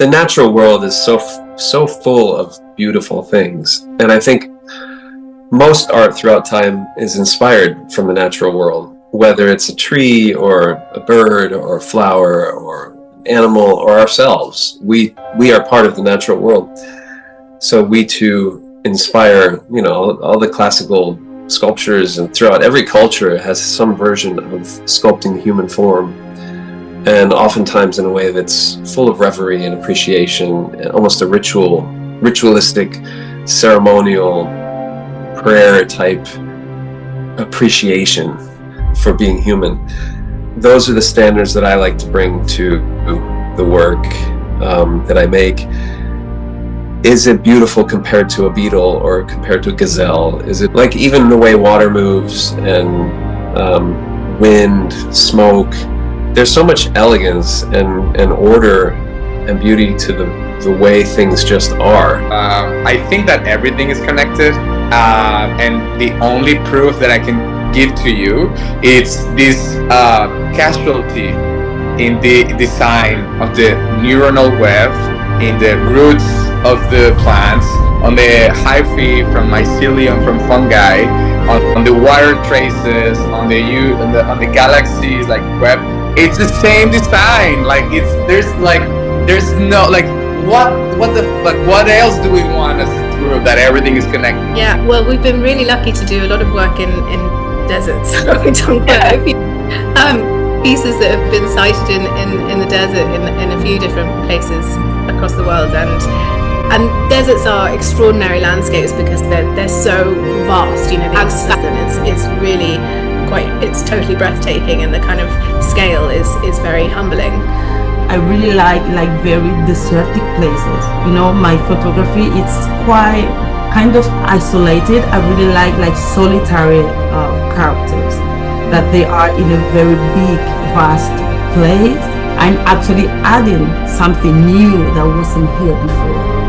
the natural world is so full of beautiful things, and I think most art throughout time is inspired from the natural world, whether it's a tree or a bird or a flower or an animal or ourselves. We are part of the natural world, so we too inspire. All the classical sculptures, and throughout every culture has some version of sculpting the human form, and oftentimes in a way that's full of reverie and appreciation, and almost a ritualistic, ceremonial, prayer type appreciation for being human. Those are the standards that I like to bring to the work that I make. Is it beautiful compared to a beetle or compared to a gazelle? Is it like even the way water moves and wind, smoke? There's so much elegance and order and beauty to the way things just are. I think that everything is connected, and the only proof that I can give to you is this casualty in the design of the neuronal web, in the roots of the plants, on the hyphae from mycelium from fungi, on the water traces, on the galaxies like web. It's the same design. Like there's no what the fuck? What else do we want us to prove that everything is connected? Yeah, well, we've been really lucky to do a lot of work in deserts. We've done quite a few pieces that have been sited in the desert in a few different places across the world, and deserts are extraordinary landscapes because they're so vast. It's really it's totally breathtaking, and the kind of scale is very humbling. I really like very desertic places. My photography, it's quite kind of isolated. I really like solitary characters, that they are in a very big, vast place. I'm actually adding something new that wasn't here before.